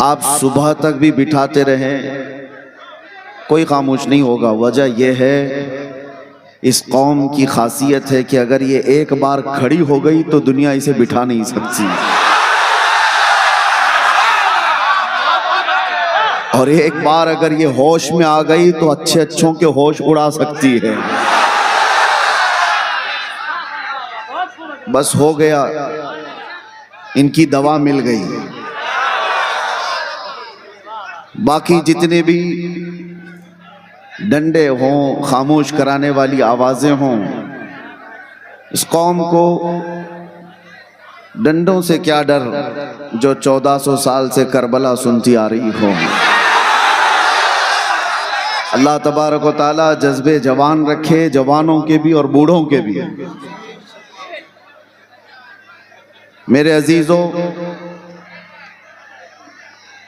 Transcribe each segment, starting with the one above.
آپ صبح تک بھی بٹھاتے رہیں کوئی خاموش نہیں ہوگا۔ وجہ یہ ہے اس قوم کی خاصیت ہے کہ اگر یہ ایک بار کھڑی ہو گئی تو دنیا اسے بٹھا نہیں سکتی، اور ایک بار اگر یہ ہوش میں آ گئی تو اچھے اچھوں کے ہوش اڑا سکتی ہے۔ بس ہو گیا، ان کی دوا مل گئی۔ باقی جتنے بھی ڈنڈے ہوں، خاموش کرانے والی آوازیں ہوں، اس قوم کو ڈنڈوں سے کیا ڈر جو 1400 سال سے کربلا سنتی آ رہی ہو۔ اللہ تبارک و تعالی جذبے جوان رکھے، جوانوں کے بھی اور بوڑھوں کے بھی۔ میرے عزیزوں،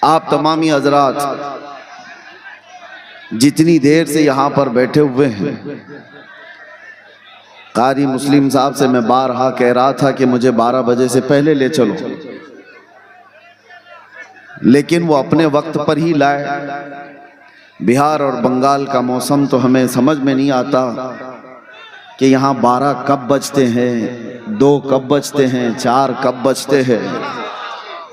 آپ تمامی حضرات جتنی دیر سے یہاں پر بیٹھے ہوئے ہیں، قاری مسلم صاحب سے میں بارہا کہہ رہا تھا کہ مجھے 12 بجے سے پہلے لے چلو، لیکن وہ اپنے وقت پر ہی لائے۔ بہار اور بنگال کا موسم تو ہمیں سمجھ میں نہیں آتا کہ یہاں 12 کب بجتے ہیں، 2 کب بجتے ہیں، 4 کب بجتے ہیں،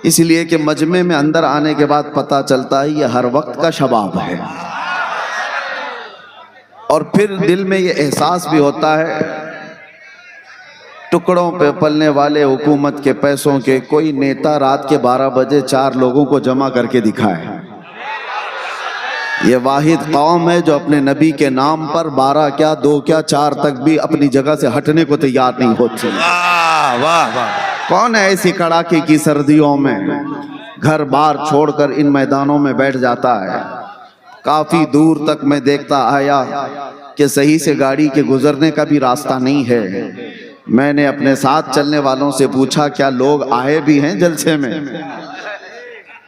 اس لیے کہ مجمع میں اندر آنے کے بعد پتہ چلتا ہے یہ ہر وقت کا شباب ہے، اور پھر دل میں یہ احساس بھی ہوتا ہے ٹکڑوں پہ پلنے والے حکومت کے پیسوں کے کوئی نیتا رات کے 12 بجے 4 لوگوں کو جمع کر کے دکھائے۔ یہ واحد قوم ہے جو اپنے نبی کے نام پر 12 کیا 2 کیا 4 تک بھی اپنی جگہ سے ہٹنے کو تیار نہیں ہوتی۔ کون ہے ایسی کڑاکے کی سردیوں میں گھر بار چھوڑ کر ان میدانوں میں بیٹھ جاتا ہے؟ کافی دور تک میں دیکھتا آیا کہ صحیح سے گاڑی کے گزرنے کا بھی راستہ نہیں ہے۔ میں نے اپنے ساتھ چلنے والوں سے پوچھا کیا لوگ آئے بھی ہیں جلسے میں؟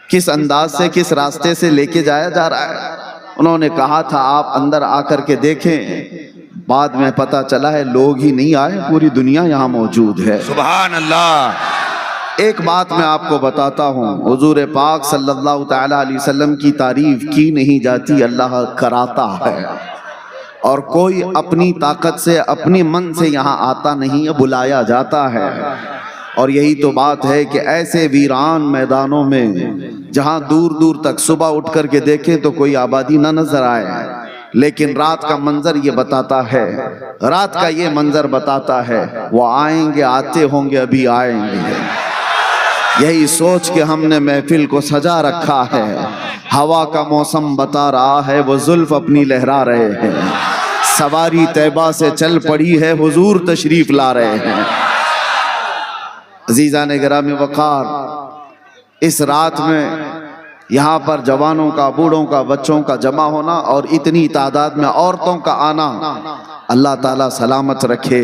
کس انداز سے کس راستے سے لے کے جایا جا رہا ہے؟ انہوں نے کہا تھا آپ اندر آ کر کے دیکھیں۔ بعد میں پتا چلا ہے لوگ ہی نہیں آئے، پوری دنیا یہاں موجود ہے۔ سبحان اللہ۔ ایک بات میں آپ کو بتاتا ہوں، حضور پاک صلی اللہ تعالی علیہ وسلم کی تعریف کی نہیں جاتی، اللہ کراتا ہے، اور کوئی اپنی طاقت سے اپنی من سے یہاں آتا نہیں ہے، بلایا جاتا ہے۔ اور یہی تو بات ہے کہ ایسے ویران میدانوں میں جہاں دور دور تک صبح اٹھ کر کے دیکھیں تو کوئی آبادی نہ نظر آئے، لیکن رات کا منظر یہ بتاتا ہے، رات کا یہ منظر بتاتا ہے وہ آئیں گے، آتے ہوں گے، ابھی آئیں گے۔ یہی سوچ کے ہم نے محفل کو سجا رکھا ہے۔ ہوا کا موسم بتا رہا ہے وہ زلف اپنی لہرا رہے ہیں، سواری طیبہ سے چل پڑی ہے، حضور تشریف لا رہے ہیں۔ عزیزان گرامی وقار، اس رات میں یہاں پر جوانوں کا، بوڑھوں کا، بچوں کا جمع ہونا اور اتنی تعداد میں عورتوں کا آنا، اللہ تعالیٰ سلامت رکھے۔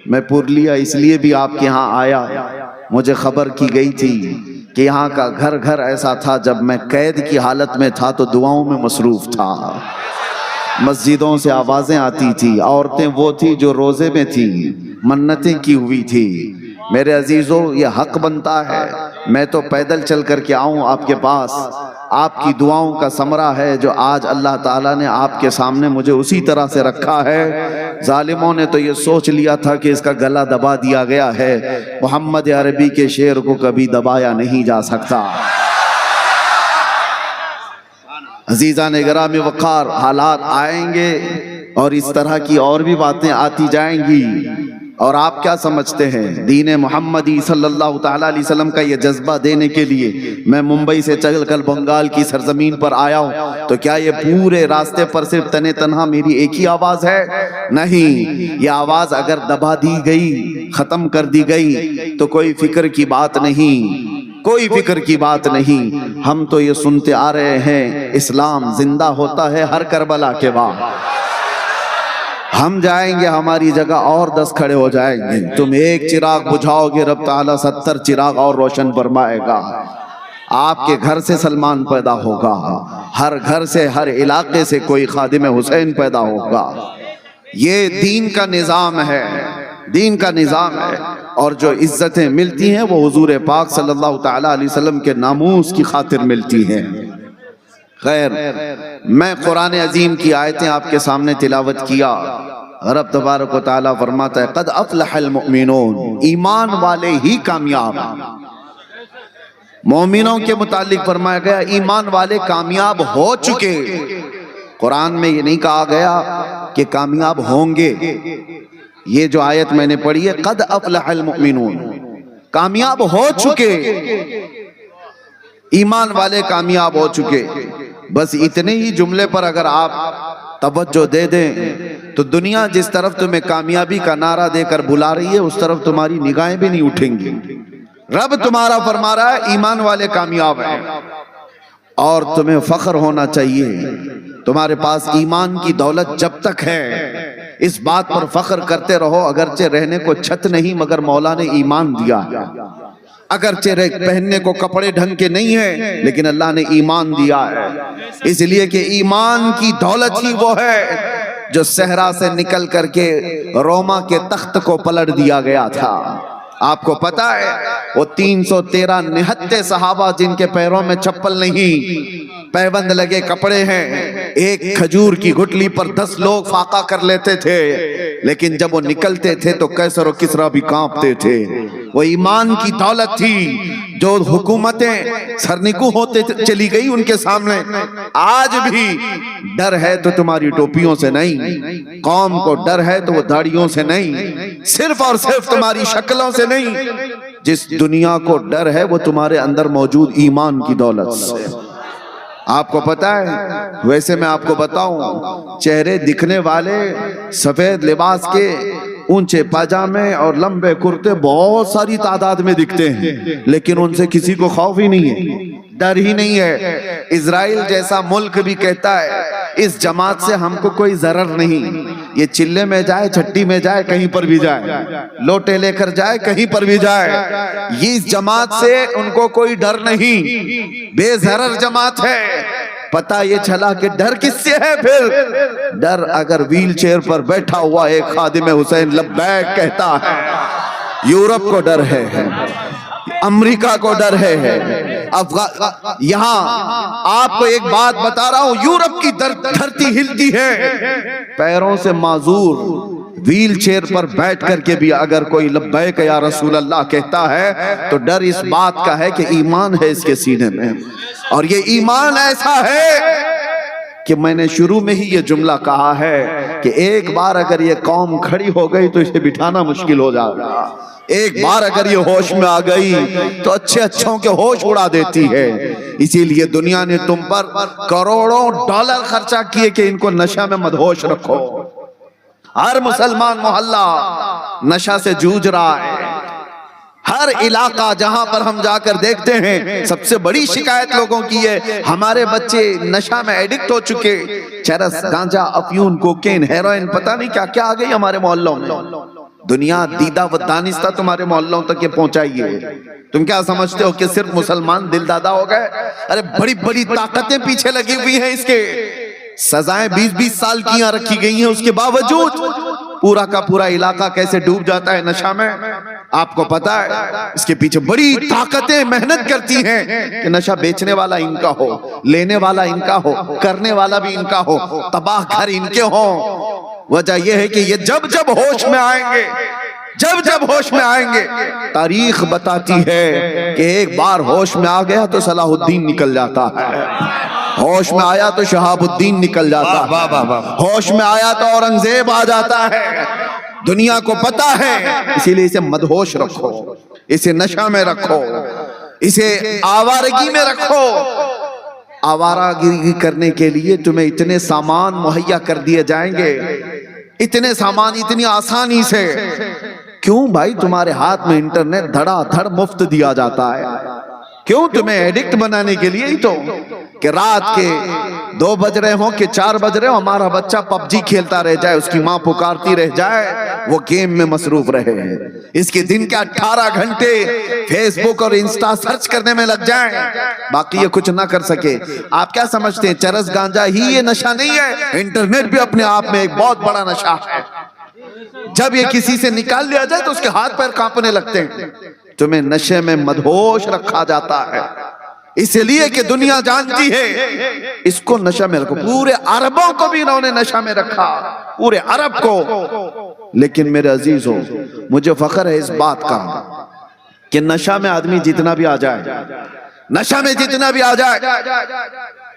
میں پورلیا اس لیے بھی آپ کے ہاں آیا، مجھے خبر کی گئی تھی کہ یہاں کا گھر گھر ایسا تھا، جب میں قید کی حالت میں تھا تو دعاؤں میں مصروف تھا، مسجدوں سے آوازیں آتی تھی، عورتیں وہ تھی جو روزے میں تھی، منتیں کی ہوئی تھی۔ میرے عزیزوں، یہ حق بنتا ہے میں تو پیدل چل کر کے آؤں آپ کے پاس، آپ کی دعاؤں کا ثمرہ ہے جو آج اللہ تعالیٰ نے آپ کے سامنے مجھے اسی طرح سے رکھا ہے۔ ظالموں نے تو یہ سوچ لیا تھا کہ اس کا گلا دبا دیا گیا ہے، محمد عربی کے شعر کو کبھی دبایا نہیں جا سکتا۔ عزیزان گرامی وقار، حالات آئیں گے اور اس طرح کی اور بھی باتیں آتی جائیں گی، اور آپ کیا سمجھتے ہیں دین محمدی صلی اللہ تعالیٰ علیہ وسلم کا یہ جذبہ دینے کے لیے میں ممبئی سے چل کر بنگال کی سرزمین پر آیا ہوں تو کیا یہ پورے راستے پر صرف تنے تنہا میری ایک ہی آواز ہے؟ نہیں، یہ آواز اگر دبا دی گئی، ختم کر دی گئی تو کوئی فکر کی بات نہیں، کوئی فکر کی بات نہیں۔ ہم تو یہ سنتے آ رہے ہیں اسلام زندہ ہوتا ہے ہر کربلا کے بعد۔ ہم جائیں گے، ہماری جگہ اور 10 کھڑے ہو جائیں گے، تم ایک چراغ بجھاؤ گے، رب تعالیٰ 70 چراغ اور روشن فرمائے گا۔ آپ کے گھر سے سلمان پیدا ہوگا، ہر گھر سے، ہر علاقے سے کوئی خادم حسین پیدا ہوگا۔ یہ دین کا نظام ہے، دین کا نظام ہے، اور جو عزتیں ملتی ہیں وہ حضور پاک صلی اللہ تعالیٰ علیہ وسلم کے ناموس کی خاطر ملتی ہیں۔ خیر، میں قرآن عظیم کی آیتیں آپ کے سامنے تلاوت کیا۔ رب تبارک و تعالیٰ فرماتا ہے قد افلح المؤمنون، ایمان والے ہی کامیاب۔ مومنوں کے متعلق فرمایا گیا ایمان والے کامیاب ہو چکے، قرآن میں یہ نہیں کہا گیا کہ کامیاب ہوں گے۔ یہ جو آیت میں نے پڑھی ہے قد افلح المؤمنون، کامیاب ہو چکے، ایمان والے کامیاب ہو چکے۔ بس اتنے ہی جملے پر اگر آپ توجہ دے دیں تو دنیا جس طرف تمہیں کامیابی کا نعرہ دے کر بلا رہی ہے اس طرف تمہاری نگاہیں بھی نہیں اٹھیں گی۔ رب تمہارا فرما رہا ہے ایمان والے کامیاب ہیں، اور تمہیں فخر ہونا چاہیے۔ تمہارے پاس ایمان کی دولت جب تک ہے اس بات پر فخر کرتے رہو، اگرچہ رہنے کو چھت نہیں مگر مولا نے ایمان دیا، اگرچہ پہننے کو کپڑے ڈھنگ کے نہیں ہیں لیکن اللہ نے ایمان دیا ہے، اس لیے کہ ایمان کی دولت ہی وہ ہے جو صحرا سے نکل کر کے روما کے تخت کو پلٹ دیا گیا تھا۔ آپ کو پتا ہے وہ 313 نہتے صحابہ جن کے پیروں میں چپل نہیں، پیبند لگے کپڑے ہیں، ایک کھجور کی گٹلی پر 10 لوگ فاقہ کر لیتے تھے، لیکن جب وہ نکلتے تھے تو قیصر و کسریٰ بھی کانپتے تھے۔ وہ ایمان کی دولت تھی جو حکومتیں سرنگو ہوتے چلی گئی ان کے سامنے۔ آج بھی ڈر ہے تو تمہاری ٹوپیوں سے نہیں، قوم کو ڈر ہے تو وہ داڑیوں سے نہیں، صرف اور صرف تمہاری شکلوں سے نہیں، جس دنیا کو ڈر ہے وہ تمہارے اندر موجود ایمان کی دولت سے۔ آپ کو پتا ہے، ویسے میں آپ کو بتاؤں، چہرے دکھنے والے سفید لباس کے اونچے پاجامے اور لمبے کرتے بہت ساری تعداد میں دکھتے ہیں، لیکن ان سے کسی کو خوف ہی نہیں ہے، ڈر ہی نہیں ہے۔ اسرائیل جیسا ملک بھی کہتا ہے اس جماعت سے ہم کو کوئی ضرر نہیں، یہ چلے میں جائے، چھٹی میں جائے، کہیں پر بھی جائے، لوٹے لے کر جائے، کہیں پر بھی جائے، یہ اس جماعت سے ان کو کوئی ڈر نہیں، بے ضرر جماعت ہے۔ پتہ یہ چلا کہ ڈر کس سے ہے پھر؟ ڈر اگر ویل چیئر پر بیٹھا ہوا ایک خادم حسین لبیک کہتا ہے، یورپ کو ڈر ہے، امریکہ کو ڈر ہے، یہاں آپ کو ایک بات بتا رہا ہوں، یورپ کی دھرتی ہلتی ہے، پیروں سے معذور ویل چیئر پر بیٹھ کر کے بھی اگر کوئی لبیک یا رسول اللہ کہتا ہے تو ڈر اس بات کا ہے کہ ایمان ہے اس کے سینے میں، اور یہ ایمان ایسا ہے کہ میں نے شروع میں ہی یہ جملہ کہا ہے کہ ایک بار اگر یہ قوم کھڑی ہو گئی تو اسے بٹھانا مشکل ہو جائے گا، ایک بار اگر یہ ہوش میں آ گئی تو اچھے اچھوں کے ہوش اڑا دیتی ہے۔ اسی لیے دنیا نے تم پر کروڑوں ڈالر خرچہ کیے کہ ان کو نشہ میں مدہوش رکھو۔ ہر مسلمان محلہ نشہ سے جوجھ رہا ہے، ہر علاقہ جہاں پر ہم جا کر دیکھتے ہیں سب سے بڑی شکایت لوگوں کی ہے ہمارے بچے نشہ میں ایڈکٹ ہو چکے، چرس، گانجا، افیون، کوکین، ہیروئن، پتہ نہیں کیا کیا آ گئی ہمارے محلوں میں۔ دنیا دیدہ و دانستہ تمہارے محلوں تک یہ پہنچائی ہے، تم کیا سمجھتے ہو کہ صرف مسلمان دل دادا ہو گئے؟ ارے بڑی بڑی طاقتیں پیچھے لگی ہوئی ہیں، اس کے سزائیں 20-20 سال کی یہاں رکھی گئی ہیں، اس کے باوجود پورا کا پورا علاقہ کیسے ڈوب جاتا ہے نشہ میں۔ آپ کو پتا ہے اس کے پیچھے بڑی طاقتیں محنت کرتی ہیں کہ نشہ بیچنے والا ان کا ہو، لینے والا ان کا ہو، کرنے والا بھی ان کا ہو، تباہ گھر ان کے ہوں۔ وجہ یہ ہے کہ یہ جب جب ہوش میں آئیں گے، جب جب ہوش میں آئیں گے، تاریخ بتاتی ہے کہ ایک بار ہوش میں آ گیا تو صلاح الدین نکل جاتا ہے، ہوش میں آیا تو شہاب الدین نکل جاتا ہے، ہوش میں آیا تو اورنگزیب آ جاتا ہے۔ دنیا کو پتا ہے، اسی لیے اسے مدہوش رکھو، اسے نشہ میں رکھو، اسے آوارگی میں رکھو۔ آوارگی کرنے کے لیے تمہیں اتنے سامان مہیا کر دیے جائیں گے، اتنے سامان اتنی آسانی سے۔ کیوں بھائی؟ تمہارے ہاتھ میں انٹرنیٹ دھڑا دھڑ مفت دیا جاتا ہے، کیوں؟ تمہیں ایڈکٹ بنانے کے لیے ہی تو، کہ رات کے 2 بج رہے ہوں کہ 4 بج رہے ہوں ہمارا بچہ پب جی کھیلتا رہ جائے، اس کی ماں پکارتی رہ جائے، وہ گیم میں مصروف رہے ہیں، اس کے دن کے 18 گھنٹے فیس بک اور انسٹا سرچ کرنے میں لگ جائیں، باقی یہ کچھ نہ کر سکے۔ آپ کیا سمجھتے ہیں چرس گانجا ہی یہ نشہ نہیں ہے؟ انٹرنیٹ بھی اپنے آپ میں ایک بہت بڑا نشہ ہے۔ جب یہ کسی سے نکال لیا جائے تو اس کے ہاتھ پیر کانپنے لگتے ہیں. تمہیں نشے میں مدہوش رکھا جاتا ہے اس لیے کہ دنیا جانتی ہے اس کو نشہ میں رکھو. پورے عربوں کو بھی انہوں نے نشہ میں رکھا, پورے عرب کو. لیکن میرے عزیزوں, مجھے فخر ہے اس بات کا کہ نشہ میں آدمی جتنا بھی آ جائے, نشہ میں جتنا بھی آ جائے,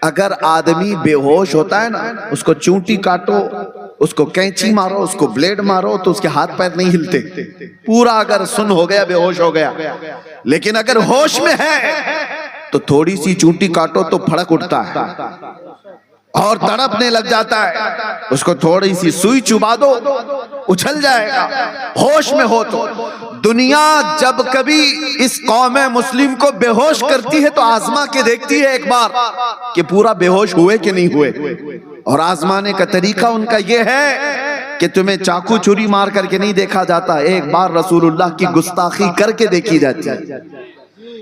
اگر آدمی بے ہوش ہوتا ہے نا, اس کو چونٹی کاٹو, اس کو کینچی مارو, اس کو بلیڈ مارو تو اس کے ہاتھ پیر نہیں ہلتے. پورا اگر سن ہو گیا, بے ہوش ہو گیا. لیکن اگر ہوش میں ہے تو تھوڑی سی چونٹی کاٹو تو پھڑک اٹھتا ہے اور تڑپنے لگ جاتا ہے. اس کو تھوڑی سی سوئی چبا دو, اچھل جائے گا. ہوش میں ہو تو. دنیا جب کبھی اس قوم مسلم کو بے ہوش کرتی ہے تو آزما کے دیکھتی ہے ایک بار کہ پورا بے ہوش ہوئے کہ نہیں ہوئے. اور آزمانے کا طریقہ ان کا یہ ہے کہ تمہیں چاقو چھری مار کر کے نہیں دیکھا جاتا, ایک بار رسول اللہ کی گستاخی کر کے دیکھی جاتی ہے.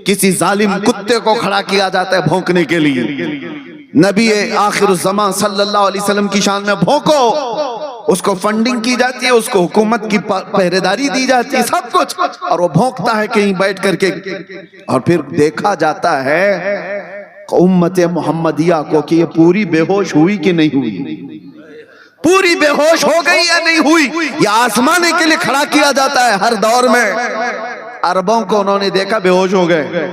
کسی ظالم کتے کو کھڑا کیا جاتا ہے بھونکنے کے لیے. نبی آخر الزمان صلی اللہ علیہ وسلم کی شان میں بھونکو, اس کو فنڈنگ کی جاتی ہے, اس کو حکومت کی پہرےداری دی جاتی ہے, سب کچھ, اور وہ بھونکتا ہے کہیں بیٹھ کر کے. اور پھر دیکھا جاتا ہے امت محمدیہ کو کہ یہ پوری بے ہوش ہوئی کہ نہیں ہوئی, پوری بے ہوش ہو گئی یا نہیں ہوئی. یہ آزمانے کے لیے کھڑا کیا جاتا ہے ہر دور میں. عربوں کو انہوں نے دیکھا بے ہوش ہو گئے,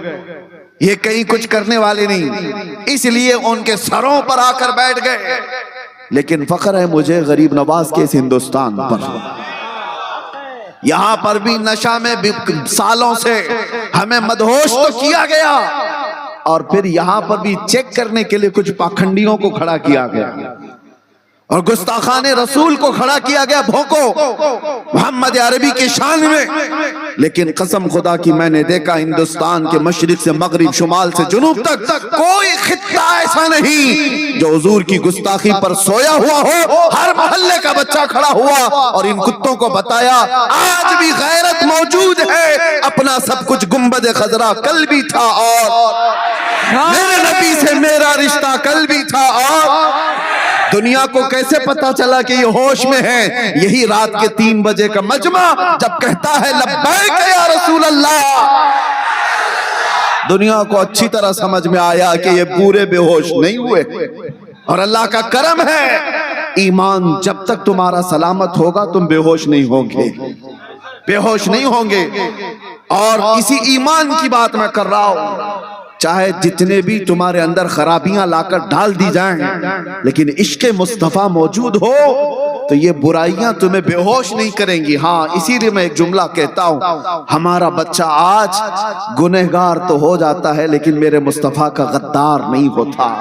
یہ کہیں کچھ کرنے والے نہیں, اس لیے ان کے سروں پر آ کر بیٹھ گئے. لیکن فخر ہے مجھے غریب نواز کے اس ہندوستان پر, یہاں پر بھی نشہ میں سالوں سے ہمیں مدہوش تو کیا گیا, اور پھر یہاں پر بھی چیک کرنے کے لیے کچھ پاکھنڈیوں کو کھڑا کیا گیا اور گستاخان رسول کو کھڑا کیا گیا بھونکو محمد عربی کی شان میں. لیکن قسم خدا کی میں نے دیکھا ہندوستان کے مشرق سے مغرب, شمال سے جنوب تک کوئی خطہ ایسا نہیں جو حضور کی گستاخی پر سویا ہوا ہو. ہر محلے کا بچہ کھڑا ہوا اور ان کتوں کو بتایا آج بھی غیرت موجود ہے, اپنا سب کچھ گنبد خضرا کل بھی تھا, اور میرے نبی سے میرا رشتہ کل بھی تھا. اور دنیا کو کیسے پتا چلا کہ یہ ہوش میں ہے؟ یہی رات کے 3 بجے کا مجمع جب کہتا ہے لبیک یا رسول اللہ, دنیا کو اچھی طرح سمجھ میں آیا کہ یہ پورے بے ہوش نہیں ہوئے. اور اللہ کا کرم ہے, ایمان جب تک تمہارا سلامت ہوگا تم بے ہوش نہیں ہوں گے, بے ہوش نہیں ہوں گے. اور اسی ایمان کی بات میں کر رہا ہوں, چاہے جتنے بھی تمہارے اندر خرابیاں لا کر ڈال دی جائیں, لیکن عشق مصطفیٰ موجود ہو تو یہ برائیاں تمہیں بے ہوش نہیں کریں گی. ہاں اسی لیے میں ایک جملہ کہتا ہوں, ہمارا بچہ آج گنہگار تو ہو جاتا ہے لیکن میرے مصطفیٰ کا غدار نہیں ہوتا.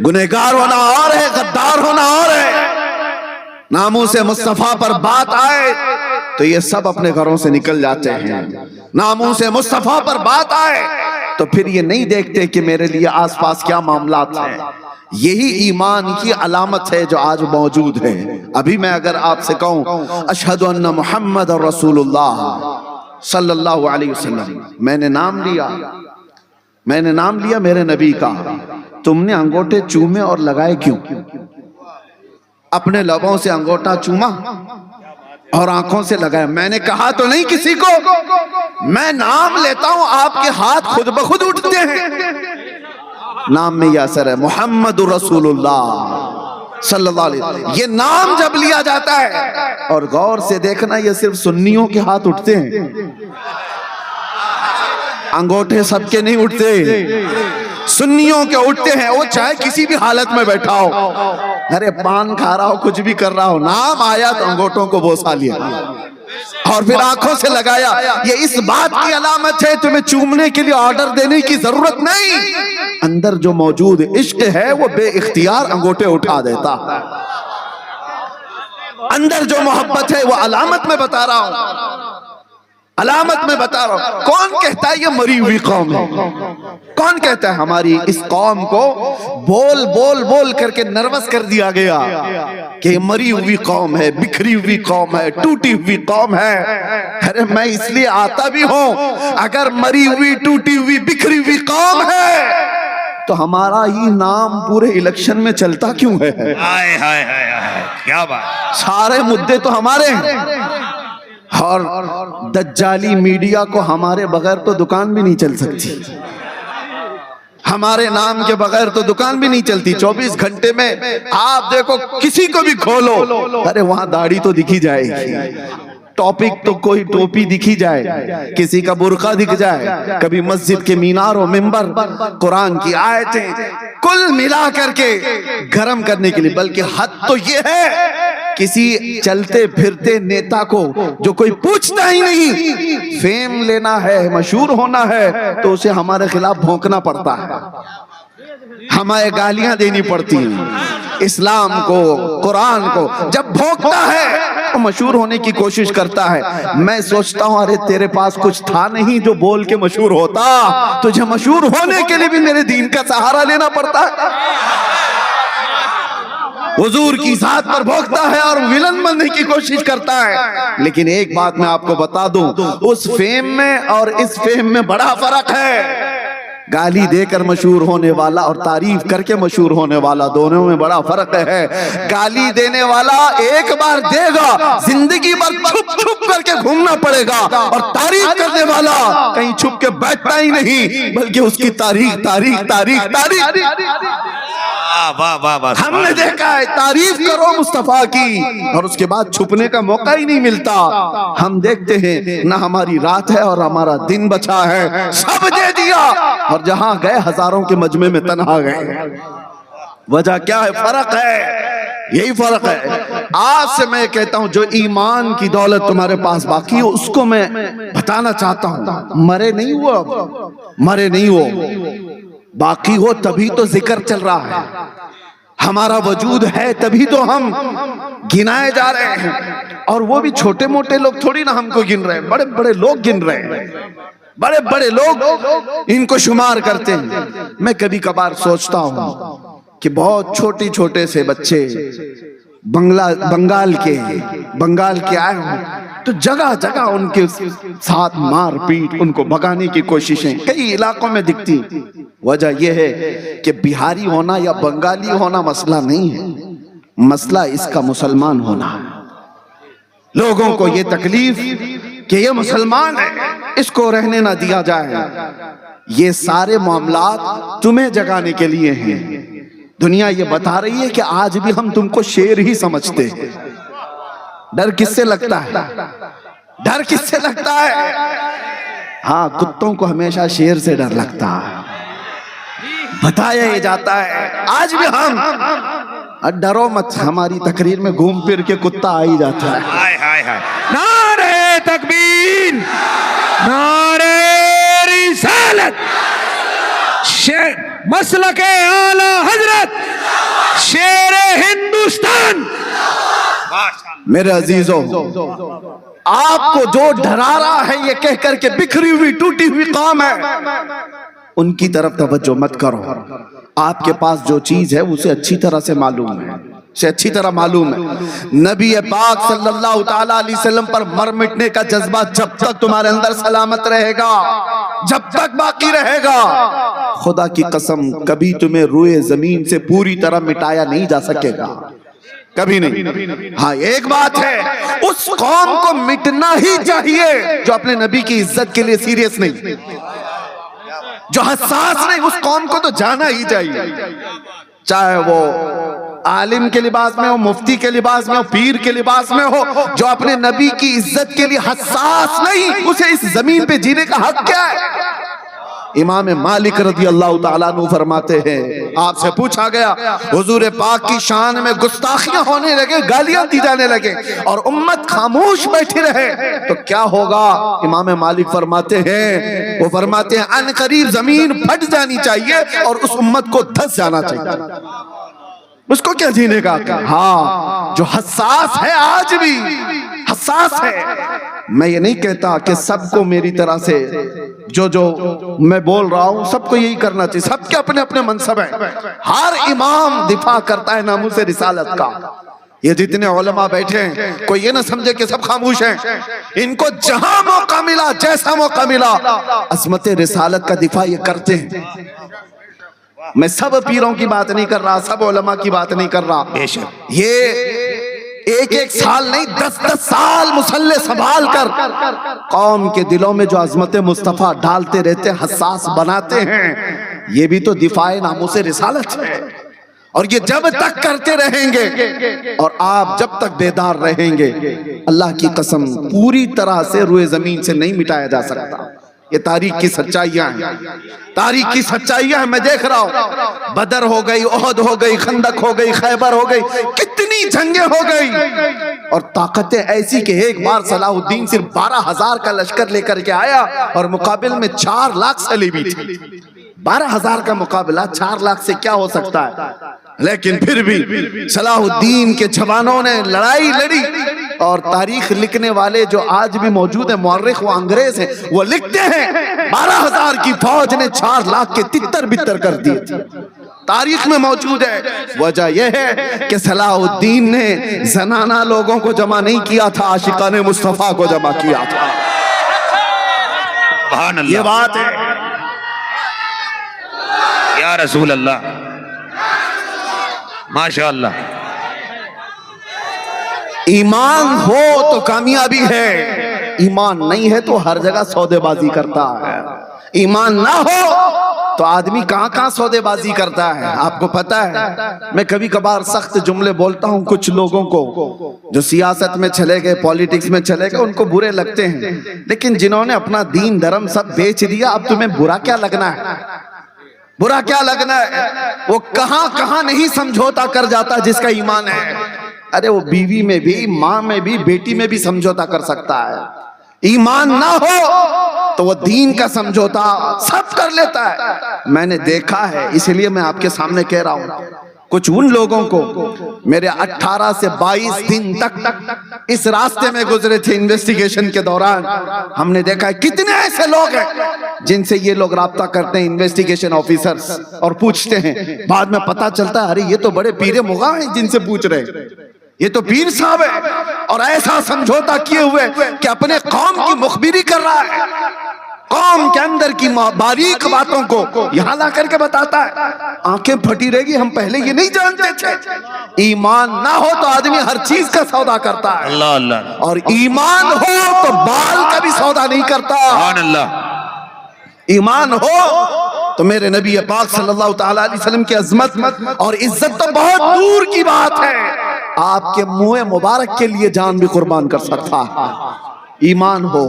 گنہگار ہونا اور ہے, غدار ہونا اور ہے. ناموس مصطفیٰ پر بات آئے تو یہ سب اپنے گھروں سے نکل جاتے ہیں. ناموس مصطفیٰ پر بات آئے تو پھر یہ نہیں دیکھتے کہ میرے لیے آس پاس کیا معاملات ہیں. یہی ایمان کی علامت ہے جو آج موجود ہے. ابھی میں اگر آپ سے کہوں اشہد ان محمد رسول اللہ صلی اللہ علیہ وسلم, میں نے نام لیا میرے نبی کا, تم نے انگوٹھے چومے اور لگائے کیوں؟ اپنے لبوں سے انگوٹھا چوما اور آنکھوں سے لگایا. میں نے کہا تو نہیں کسی کو, میں نام لیتا ہوں آپ کے ہاتھ خود بخود اٹھتے ہیں. نام میں یہ اثر ہے, محمد رسول اللہ صلی اللہ علیہ وسلم. یہ نام جب لیا جاتا ہے, اور غور سے دیکھنا یہ صرف سنیوں کے ہاتھ اٹھتے ہیں, انگوٹھے سب کے نہیں اٹھتے, سنیوں کے اٹھتے ہیں. وہ چاہے کسی بھی حالت میں بیٹھا ہو, ارے پان کھا رہا ہو, کچھ بھی کر رہا ہو, نام آیا تو انگوٹھوں کو بوسا لیا اور پھر آنکھوں سے لگایا. یہ اس بات کی علامت ہے تمہیں چومنے کے لیے آرڈر دینے کی ضرورت نہیں, اندر جو موجود عشق ہے وہ بے اختیار انگوٹھے اٹھا دیتا. اندر جو محبت ہے وہ علامت میں بتا رہا ہوں, علامت میں بتا رہا ہوں. کون کہتا ہے یہ مری ہوئی قوم ہے؟ کون کہتا ہے ہماری اس قوم کو بول بول بول کر کے نروس کر دیا گیا کہ یہ مری ہوئی قوم ہے, بکھری ہوئی قوم ہے, ٹوٹی ہوئی قوم ہے. ارے میں اس لیے آتا بھی ہوں, اگر مری ہوئی, ٹوٹی ہوئی, بکھری ہوئی قوم ہے تو ہمارا ہی نام پورے الیکشن میں چلتا کیوں ہے؟ ہائے ہائے ہائے ہائے، کیا بات! سارے مدعے تو ہمارے ہیں، اور دجالی میڈیا کو ہمارے بغیر تو دکان بھی نہیں چل سکتی، ہمارے نام کے بغیر تو دکان بھی نہیں چلتی۔ 24 گھنٹے میں آپ دیکھو کسی کو بھی کھولو، ارے وہاں داڑھی تو دکھی جائے گی، ٹاپک تو کوئی ٹوپی دکھی جائے، کسی کا برقع دکھ جائے، کبھی مسجد کے مینار و منبر قرآن کی آیتیں، کل ملا کر کے گرم کرنے کے لیے۔ بلکہ حد تو یہ ہے کسی چلتے پھرتے نیتا کو جو کوئی پوچھتا ہی نہیں، فیم لینا ہے، مشہور ہونا ہے، تو اسے ہمارے خلاف بھونکنا پڑتا ہے، ہمیں گالیاں دینی پڑتی ہیں، اسلام کو، قرآن کو۔ جب بھونکتا ہے تو مشہور ہونے کی کوشش کرتا ہے۔ میں سوچتا ہوں ارے تیرے پاس کچھ تھا نہیں جو بول کے مشہور ہوتا، تجھے مشہور ہونے کے لیے بھی میرے دین کا سہارا لینا پڑتا ہے۔ حضور کی ذات پر بھونکتا ہے اور ولن بننے کی کوشش کرتا ہے۔ لیکن ایک بات میں آپ کو بتا دوں، اس فیم میں اور اس فیم میں بڑا فرق ہے۔ گالی دے کر مشہور ہونے والا اور تعریف کر کے مشہور ہونے والا، دونوں میں بڑا فرق ہے۔ گالی دینے والا ایک بار دے گا، زندگی بھر چھپ چھپ کر کے گھومنا پڑے گا، اور تعریف کرنے والا کہیں چھپ کے بیٹھتا ہی نہیں، بلکہ اس کی تاریخ تاریخ تاریخ تاریخ۔ ہم نے دیکھا ہے تعریف کرو مصطفیٰ کی اور اس کے بعد چھپنے کا موقع ہی نہیں ملتا۔ ہم دیکھتے ہیں نہ ہماری رات ہے اور ہمارا دن بچا ہے، سب دے دیا، اور جہاں گئے ہزاروں کے مجمع میں تنہا گئے۔ وجہ کیا ہے؟ فرق ہے، یہی فرق ہے۔ آج سے میں کہتا ہوں جو ایمان کی دولت تمہارے پاس باقی ہو اس کو میں بتانا چاہتا ہوں، مرے نہیں ہو، اب مرے نہیں ہو، باقی ہو تبھی تو ذکر چل رہا ہے، ہمارا وجود ہے تبھی تو ہم گنائے جا رہے ہیں، اور وہ بھی چھوٹے موٹے لوگ تھوڑی نہ ہم کو گن رہے ہیں، بڑے بڑے لوگ گن رہے ہیں، بڑے بڑے لوگ ان کو شمار کرتے ہیں۔ میں کبھی کبھار سوچتا ہوں کہ بہت چھوٹے چھوٹے سے بچے بنگال کے آئے ہوں تو جگہ جگہ ان کے ساتھ مار پیٹ، ان کو بھگانے کی کوششیں کئی علاقوں میں دکھتی۔ وجہ یہ ہے کہ بہاری ہونا یا بنگالی ہونا مسئلہ نہیں ہے، مسئلہ اس کا مسلمان ہونا ہے۔ لوگوں کو یہ تکلیف کہ یہ مسلمان ہے، اس کو رہنے نہ دیا جائے، یہ سارے معاملات تمہیں جگانے کے لیے ہیں۔ دنیا یہ بتا رہی ہے کہ آج بھی ہم تم کو شیر ہی سمجھتے ہیں۔ ڈر کس سے لگتا ہے؟ ڈر کس سے لگتا ہے؟ ہاں، کتوں کو ہمیشہ شیر سے ڈر لگتا ہے، بتایا یہ جاتا ہے۔ آج بھی ہم ڈرو مت، ہماری تقریر میں گھوم پھر کے کتا آ ہی جاتا ہے۔ نعرہ تکبیر، نعرہ رسالت، مسلک اعلی حضرت، شیر ہندوستان۔ میرے عزیزوں، آپ کو جو ڈرا رہا ہے یہ کہہ کر کے بکھری ہوئی ٹوٹی ہوئی قوم ہے، ان کی طرف توجہ مت کرو۔ آپ کے پاس جو چیز ہے اسے اچھی طرح سے معلوم ہے، اسے اچھی طرح معلوم ہے۔ نبی پاک صلی اللہ تعالیٰ علیہ وسلم پر مر مٹنے کا جذبہ جب تک تمہارے اندر سلامت رہے گا، جب تک باقی رہے گا، خدا کی قسم کبھی تمہیں روئے زمین سے پوری طرح مٹایا نہیں جا سکے گا، کبھی نہیں۔ ہاں ایک بات ہے، اس قوم کو مٹنا ہی چاہیے جو اپنے نبی کی عزت کے لیے سیریس نہیں، جو حساس نہیں، اس قوم کو تو جانا ہی چاہیے، چاہے وہ عالم کے لباس میں ہو، مفتی کے لباس میں ہو، پیر کے لباس میں ہو، جو اپنے نبی کی عزت کے لیے حساس نہیں، اسے اس زمین پہ جینے کا حق کیا ہے؟ امام مالک رضی اللہ تعالیٰ عنہ فرماتے ہیں، آپ سے پوچھا گیا حضور پاک کی شان میں گستاخیاں ہونے لگے، گالیاں دی جانے لگے اور امت خاموش بیٹھی رہے تو کیا ہوگا؟ امام مالک فرماتے ہیں، وہ فرماتے ہیں ان قریب زمین پھٹ جانی چاہیے اور اس امت کو دھس جانا چاہیے، اس کو کیا جینے کا؟ ہاں، جو حساس ہے آج بھی حساس ہے۔ میں یہ نہیں کہتا کہ سب کو میری طرح سے جو میں بول رہا ہوں سب کو یہی کرنا چاہیے، سب کے اپنے اپنے منصب ہیں، ہر امام دفاع کرتا ہے ناموس رسالت کا۔ یہ جتنے علماء بیٹھے ہیں کوئی یہ نہ سمجھے کہ سب خاموش ہیں، ان کو جہاں موقع ملا، جیسا موقع ملا، عظمت رسالت کا دفاع یہ کرتے ہیں۔ میں سب پیروں کی بات نہیں کر رہا, سب علماء کی بات نہیں کر رہا. بے شک یہ ایک سال نہیں 10 سال مصلے سنبھال کر قوم کے دلوں میں جو عظمت مصطفیٰ ڈالتے رہتے, حساس بناتے ہیں, یہ بھی تو دفاع ناموس رسالت ہے. اور یہ جب تک کرتے رہیں گے اور آپ جب تک بیدار رہیں گے, اللہ کی قسم پوری طرح سے روئے زمین سے نہیں مٹایا جا سکتا. یہ تاریخ کی سچائیاں ہیں, تاریخ کی سچائیاں ہیں. میں دیکھ رہا ہوں بدر ہو گئی, احد ہو گئی, خندق ہو گئی, خیبر ہو گئی, کتنی جنگیں ہو گئی, اور طاقتیں ایسی کہ ایک بار صلاح الدین صرف 12,000 کا لشکر لے کر کے آیا اور مقابل میں 4 لاکھ صلیبی تھے. 12,000 کا مقابلہ 4 لاکھ سے کیا ہو سکتا ہے؟ لیکن پھر بھی صلاح الدین کے جوانوں نے لڑائی لڑی, اور تاریخ لکھنے والے جو آج بھی موجود ہیں, مورخ و انگریز ہیں, وہ لکھتے ہیں 12,000 کی فوج نے 4 لاکھ کے تتر بتر کر دیے تھے. تاریخ میں موجود ہے. وجہ یہ ہے کہ صلاح الدین نے زنانہ لوگوں کو جمع نہیں کیا تھا, عاشقان مصطفیٰ کو جمع کیا تھا. سبحان اللہ, یہ بات ہے یا رسول اللہ, ماشاء اللہ. ایمان ہو تو کامیابی ہے, ایمان نہیں ہے تو ہر جگہ سودے بازی کرتا ہے. ایمان نہ ہو تو آدمی کہاں کہاں سودے بازی کرتا ہے. آپ کو پتا ہے میں کبھی کبھار سخت جملے بولتا ہوں کچھ لوگوں کو جو سیاست میں چلے گئے, پولیٹکس میں چلے گئے, ان کو برے لگتے ہیں, لیکن جنہوں نے اپنا دین دھرم سب بیچ دیا, اب تمہیں برا کیا لگنا ہے؟ برا کیا لگنا ہے؟ وہ کہاں کہاں نہیں سمجھوتا کر جاتا جس کا ایمان ہے. ارے وہ بیوی میں بھی, ماں میں بھی, بیٹی میں بھی سمجھوتا کر سکتا ہے. ایمان نہ ہو تو وہ دین کا سمجھوتا سب کر لیتا ہے. میں نے دیکھا ہے, اس لیے میں آپ کے سامنے کہہ رہا ہوں. کچھ ان لوگوں کو میرے 18 سے 22 دن تک اس راستے میں گزرے تھے انویسٹیگیشن کے دوران, ہم نے دیکھا ہے کتنے ایسے لوگ ہیں جن سے یہ لوگ رابطہ کرتے ہیں انویسٹیگیشن آفیسرز, اور پوچھتے ہیں. بعد میں پتا چلتا ہے ارے یہ تو بڑے پیر مغاں ہیں جن سے پوچھ رہے ہیں, یہ تو پیر صاحب ہے, اور ایسا سمجھوتا کیے ہوئے کہ اپنے قوم کی مخبری کر رہا ہے, قوم کے اندر کی باریک باتوں کو یہاں لا کر کے بتاتا ہے. آنکھیں پھٹی رہے گی, ہم پہلے یہ نہیں جانتے تھے. ایمان نہ ہو تو آدمی ہر چیز کا سودا کرتا ہے, اللہ اللہ, اور ایمان ہو تو بال کا بھی سودا نہیں کرتا. سبحان اللہ. ایمان ہو تو میرے نبی پاک صلی اللہ تعالی علیہ وسلم کی عظمت اور عزت تو بہت دور کی بات ہے, آپ کے منہ مبارک کے لیے جان بھی قربان کر سکتا ہے. ایمان ہو.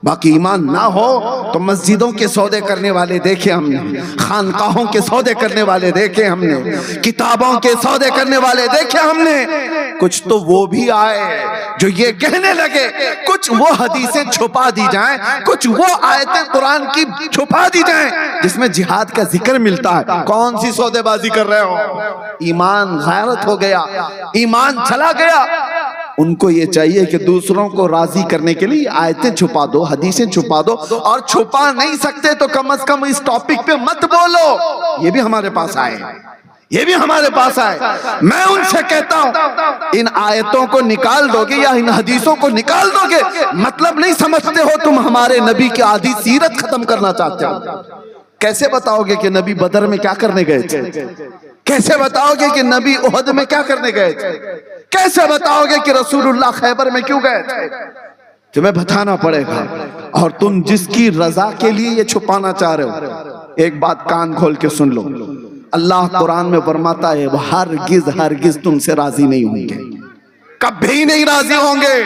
باقی ایمان نہ ہو تو مسجدوں کے سودے کرنے والے دیکھے ہم نے, خانقاہوں کے سودے کرنے والے دیکھے ہم نے, کتابوں کے سودے کرنے والے دیکھے ہم نے. کچھ تو وہ بھی آئے جو یہ کہنے لگے کچھ وہ حدیثیں چھپا دی جائیں, کچھ وہ آیتیں قرآن کی چھپا دی جائیں جس میں جہاد کا ذکر ملتا ہے. کون سی سودے بازی کر رہے ہو؟ ایمان غیرت ہو گیا, ایمان چلا گیا. ان کو یہ چاہیے کہ دوسروں کو راضی کرنے کے لیے آیتیں چھپا دو, حدیثیں چھپا دو, اور چھپا نہیں سکتے تو کم از کم اس ٹاپک پہ مت بولو. یہ بھی ہمارے پاس آئے, یہ بھی ہمارے پاس آئے. میں ان سے کہتا ہوں ان آیتوں کو نکال دو گے یا ان حدیثوں کو نکال دو گے, مطلب نہیں سمجھتے ہو تم ہمارے نبی کی آدھی سیرت ختم کرنا چاہتے ہو. کیسے بتاؤ گے کہ نبی بدر میں کیا کرنے گئے تھے؟ کیسے بتاؤ گے کہ نبی احد میں کیا کرنے گئے تھے؟ کیسے بتاؤ گے کہ رسول اللہ خیبر میں کیوں گئے تھے؟ تمہیں بتانا پڑے گا. اور تم جس کی رضا کے لیے یہ چھپانا چاہ رہے ہو, ایک بات کان کھول کے سن لو. اللہ قرآن میں فرماتا ہے وہ ہرگز تم سے راضی نہیں ہوں گے, کبھی نہیں راضی ہوں گے.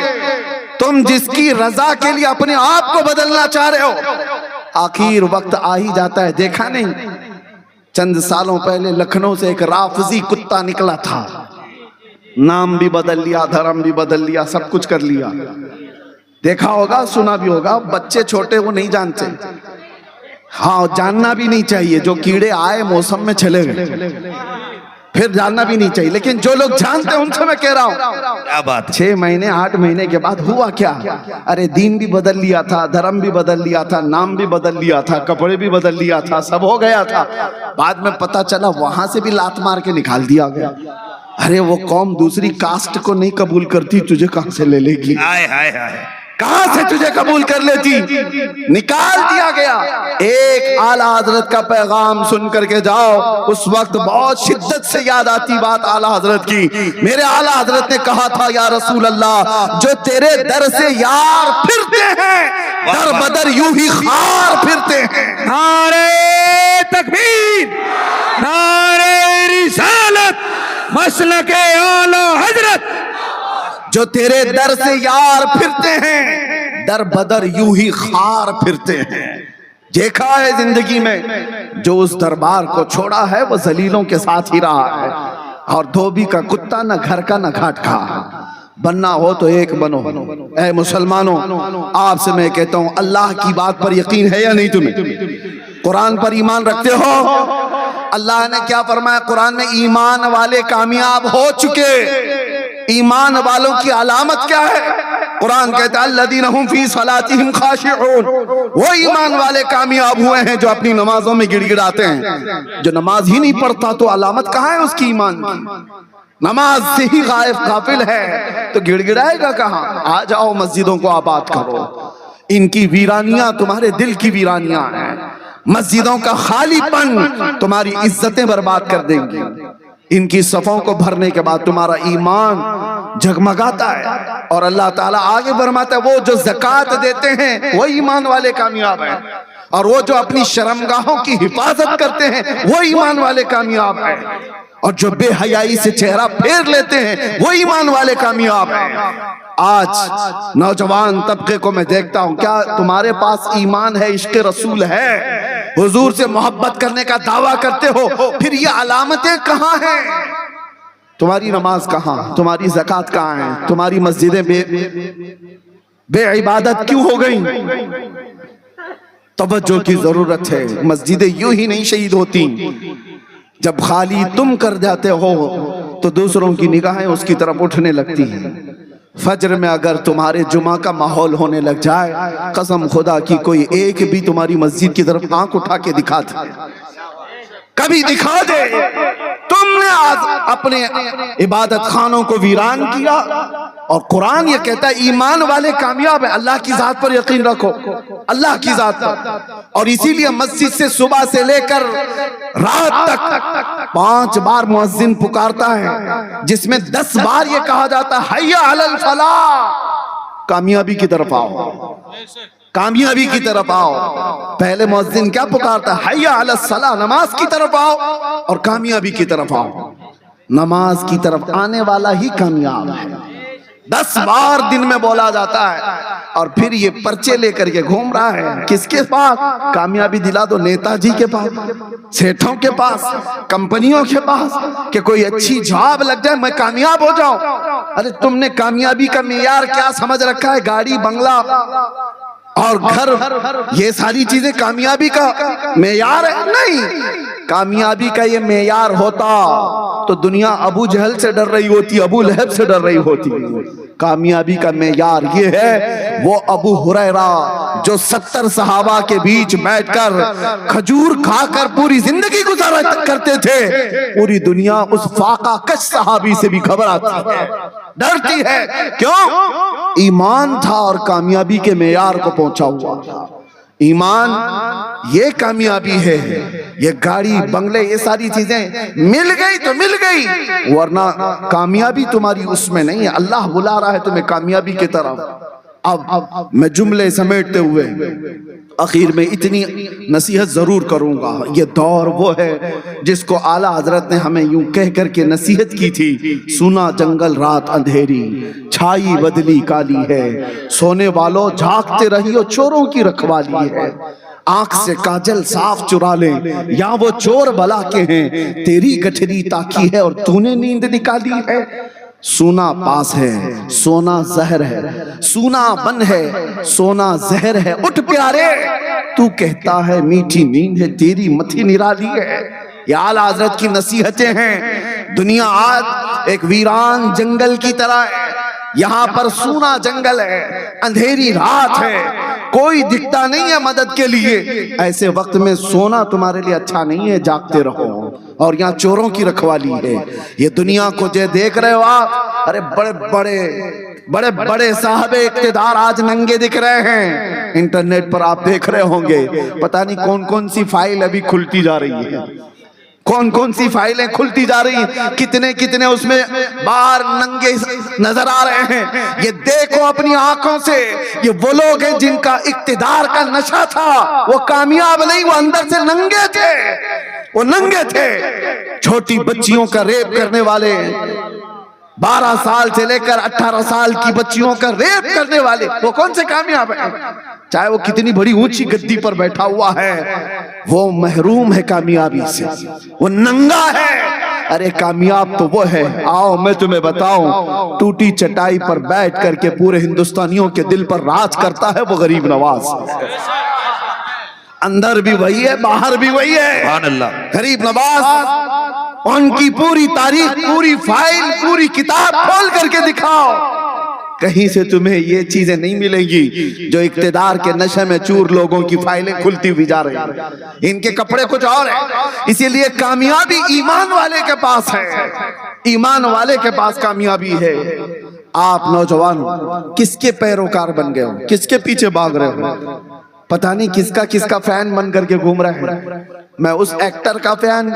تم جس کی رضا کے لیے اپنے آپ کو بدلنا چاہ رہے ہو, آخر وقت آ ہی جاتا ہے. دیکھا نہیں چند سالوں پہلے لکھنؤ سے ایک رافضی کتا نکلا تھا, نام بھی بدل لیا, دھرم بھی بدل لیا, سب کچھ کر لیا. دیکھا ہوگا, سنا بھی ہوگا. بچے چھوٹے وہ نہیں جانتے, ہاں جاننا بھی نہیں چاہیے. جو کیڑے آئے موسم میں چلے گئے, پھر جاننا بھی نہیں چاہیے. لیکن جو لوگ جانتے ہیں ان سے میں کہہ رہا ہوں, کیا بات, 6 مہینے 8 مہینے کے بعد ہوا کیا؟ ارے دین بھی بدل لیا تھا, دھرم بھی بدل لیا تھا, نام بھی بدل لیا تھا, کپڑے بھی بدل لیا تھا, سب ہو گیا تھا. بعد میں پتا چلا وہاں سے بھی لات مار کے نکال دیا گیا. ارے وہ قوم دوسری کاسٹ کو نہیں قبول کرتی, تجھے کہاں سے لے لے گی؟ کہاں سے تجھے قبول کر لیتی؟ نکال دیا گیا۔ ایک اعلیٰ حضرت کا پیغام سن کر کے جاؤ، اس وقت بہت شدت سے یاد آتی بات اعلیٰ حضرت کی۔ میرے اعلیٰ حضرت نے کہا تھا یا رسول اللہ، جو تیرے در سے یار پھرتے ہیں در بدر یوں ہی خار پھرتے ہیں۔ نعرہ تکبیر، نعرہ رسالت، مسلک اعلیٰ حضرت۔ جو تیرے در سے یار پھرتے ہیں در بدر یوں ہی خار پھرتے ہیں۔ دیکھا ہے زندگی میں جو اس دربار کو چھوڑا ہے وہ ذلیلوں کے ساتھ ہی رہا ہے، اور دھوبی کا کتا نہ گھر کا نہ گھاٹ کا۔ بننا ہو تو ایک بنو۔ اے مسلمانوں، آپ سے میں کہتا ہوں، اللہ کی بات پر یقین ہے یا نہیں تمہیں؟ قرآن پر ایمان رکھتے ہو؟ اللہ نے کیا فرمایا قرآن میں؟ ایمان والے کامیاب ہو چکے۔ ایمان والوں کی علامت کیا ہے؟ قرآن کہتا ہے الذین هم فی صلاتہم خاشعون، وہ ایمان والے کامیاب ہوئے ہیں جو اپنی نمازوں میں گڑ گڑاتے ہیں۔ جو نماز ہی نہیں پڑھتا تو علامت کہاں ہے اس کی ایمان کی؟ نماز سے ہی غافل ہے تو گڑ گڑائے گا کہاں؟ آ جاؤ مسجدوں کو آباد کرو۔ ان کی ویرانیاں تمہارے دل کی ویرانیاں ہیں۔ مسجدوں کا خالی پن تمہاری عزتیں برباد کر دیں گی۔ ان کی صفوں کو بھرنے کے بعد تمہارا ایمان جھگمگاتا ہے، اور اللہ تعالیٰ آگے فرماتا ہے وہ جو زکوٰۃ دیتے ہیں وہ ایمان والے کامیاب ہیں، اور وہ جو اپنی شرمگاہوں کی حفاظت کرتے ہیں وہ ایمان والے کامیاب ہیں، اور جو بے حیائی سے چہرہ پھیر لیتے ہیں وہ ایمان والے کامیاب ہیں۔ آج نوجوان طبقے کو میں دیکھتا ہوں، کیا تمہارے پاس ایمان ہے، عشق رسول ہے، حضور سے محبت کرنے کا دعویٰ کرتے ہو، پھر یہ علامتیں کہاں ہیں؟ تمہاری نماز کہاں؟ تمہاری زکوٰۃ کہاں ہیں؟ تمہاری مسجدیں بے عبادت کیوں ہو گئیں؟ توجہ کی ضرورت ہے۔ مسجدیں یوں ہی نہیں شہید ہوتی، جب خالی تم کر جاتے ہو تو دوسروں کی نگاہیں اس کی طرف اٹھنے لگتی ہیں۔ فجر میں اگر تمہارے جمعہ کا ماحول ہونے لگ جائے، قسم خدا کی کوئی ایک بھی تمہاری مسجد کی طرف آنکھ اٹھا کے دکھا دے، کبھی دکھا دے۔ تم نے آج اپنے عبادت خانوں کو ویران کیا، اور قرآن یہ کہتا ہے ایمان والے کامیاب ہیں۔ اللہ کی ذات پر یقین رکھو، اللہ کی ذات پر۔ اور اسی لیے مسجد سے صبح سے لے کر رات تک 5 بار مؤذن پکارتا ہے، جس میں 10 بار یہ کہا جاتا ہے حی علی الفلاح، کامیابی کی طرف آؤ، کامیابی کی طرف آؤ۔ پہلے مؤذن کیا پکارتا ہے؟ حی علی الصلاح، نماز کی طرف آؤ اور کامیابی کی طرف آؤ۔ نماز کی طرف آنے والا ہی کامیاب ہے۔ 10 بار دن میں بولا جاتا ہے، اور پھر یہ پرچے لے کر کے گھوم رہا ہے کس کے پاس؟ کامیابی دلا دو نیتا جی کے پاس، سیٹھوں کے پاس، کمپنیوں کے پاس، کہ کوئی اچھی جاب لگ جائے میں کامیاب ہو جاؤں۔ ارے تم نے کامیابی کا معیار کیا سمجھ رکھا ہے؟ گاڑی، بنگلہ اور گھر، یہ ساری چیزیں کامیابی کا معیار ہے؟ نہیں، کامیابی کا یہ معیار ہوتا تو دنیا ابو جہل سے ڈر رہی ہوتی، ابو لہب سے ڈر رہی ہوتی۔ کامیابی کا معیار یہ ہے، وہ ابو ہریرہ جو 70 صحابہ کے بیچ بیٹھ کر کھجور کھا کر پوری زندگی گزارا کرتے تھے، پوری دنیا اس فاقہ کش صحابی سے بھی گھبراتی ہے، ڈرتی ہے۔ کیوں؟ ایمان تھا اور کامیابی کے معیار کو پہنچا ہوا تھا۔ ایمان یہ کامیابی ہے، یہ گاڑی، بنگلے، یہ ساری چیزیں مل گئی تو مل گئی، ورنہ کامیابی تمہاری اس میں نہیں ہے۔ اللہ بلا رہا ہے تمہیں کامیابی کی طرف۔ اب میں جملے سمیٹتے ہوئے اخیر میں اتنی نصیحت ضرور کروں گا۔ یہ دور وہ ہے جس کو اعلیٰ حضرت نے ہمیں یوں کہہ کر کے نصیحت کی تھی، سونا جنگل رات اندھیری، چھائی بدلی کالی ہے، سونے والوں جھاگتے رہیو چوروں کی رکھوالی ہے، آنکھ سے کاجل صاف چرا لیں یا وہ چور بلا کے ہیں، تیری گٹھری تاکی ہے اور تو نے نیند نکالی ہے۔ سونا پاس ہے، سونا زہر ہے، سونا بن ہے، سونا زہر ہے، اٹھ پیارے تو کہتا ہے میٹھی نیند ہے، تیری متھی نرالی ہے۔ یہ اعلیٰ حضرت کی نصیحتیں ہیں۔ دنیا آج ایک ویران جنگل کی طرح ہے، یہاں پر سونا جنگل ہے، اندھیری رات ہے، کوئی دکھتا نہیں ہے مدد کے لیے۔ ایسے وقت میں سونا تمہارے لیے اچھا نہیں ہے، جاگتے رہو، اور یہاں چوروں کی رکھوالی ہے۔ یہ دنیا کو جو دیکھ رہے ہو آپ، ارے بڑے بڑے بڑے بڑے صاحب اقتدار آج ننگے دکھ رہے ہیں، انٹرنیٹ پر آپ دیکھ رہے ہوں گے، پتہ نہیں کون کون سی فائل ابھی کھلتی جا رہی ہے، کون کون سی فائلیں کھلتی جا رہی ہیں، کتنے کتنے اس میں باہر ننگے نظر آ رہے ہیں۔ یہ دیکھو اپنی آنکھوں سے، یہ وہ لوگ ہیں جن کا اقتدار کا نشہ تھا، وہ کامیاب نہیں، وہ اندر سے ننگے تھے، وہ ننگے تھے۔ چھوٹی بچیوں کا ریپ کرنے والے، 12 سال سے لے کر 18 سال کی بچیوں کا ریپ کرنے والے، وہ کون سے کامیاب ہیں؟ چاہے وہ کتنی بڑی اونچی گدی پر بیٹھا ہوا ہے، وہ محروم ہے کامیابی سے، وہ ننگا ہے۔ ارے کامیاب تو وہ ہے، آؤ میں تمہیں بتاؤں، ٹوٹی چٹائی پر بیٹھ کر کے پورے ہندوستانیوں کے دل پر راج کرتا ہے، وہ غریب نواز، اندر بھی وہی ہے، باہر بھی وہی ہے، سبحان اللہ۔ غریب نواز، ان کی پوری تاریخ، پوری فائل، پوری کتاب کھول کر کے دکھاؤ، کہیں سے تمہیں یہ چیزیں نہیں ملیں گی جو اقتدار کے نشے میں چور لوگوں کی فائلیں کھلتی ہوئی جا رہی ہیں۔ ان کے کپڑے کچھ اور ہیں، اسی لیے کامیابی ایمان والے کے پاس ہے، ایمان والے کے پاس کامیابی ہے۔ آپ نوجوان کس کے پیروکار بن گئے ہو، کس کے پیچھے بھاگ رہے ہو؟ پتہ نہیں کس کا فین بن کر کے گھوم رہے ہیں۔ میں اس ایکٹر کا فین،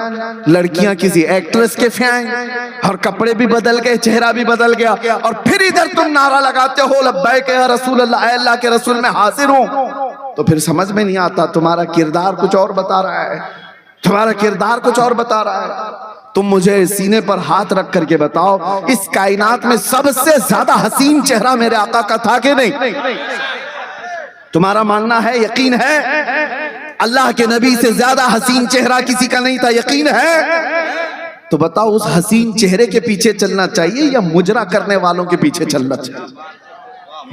لڑکیاں کسی ایکٹریس کے فین، اور کپڑے بھی بدل گئے، چہرہ بھی بدل گیا، اور پھر ادھر تم نعرہ لگاتے ہو لبیک یا رسول اللہ، اے اللہ کے رسول میں حاضر ہوں۔ تو پھر سمجھ میں نہیں آتا، تمہارا کردار کچھ اور بتا رہا ہے، تمہارا کردار کچھ اور بتا رہا ہے۔ تم مجھے سینے پر ہاتھ رکھ کر کے بتاؤ، اس کائنات میں سب سے زیادہ حسین چہرہ میرے آقا کا تھا کہ نہیں؟ تمہارا ماننا ہے، یقین ہے؟ اللہ کے نبی سے زیادہ حسین چہرہ کسی کا نہیں تھا، یقین ہے؟ تو بتاؤ اس حسین چہرے کے پیچھے چلنا چاہیے یا مجرا کرنے والوں کے پیچھے چلنا چاہیے؟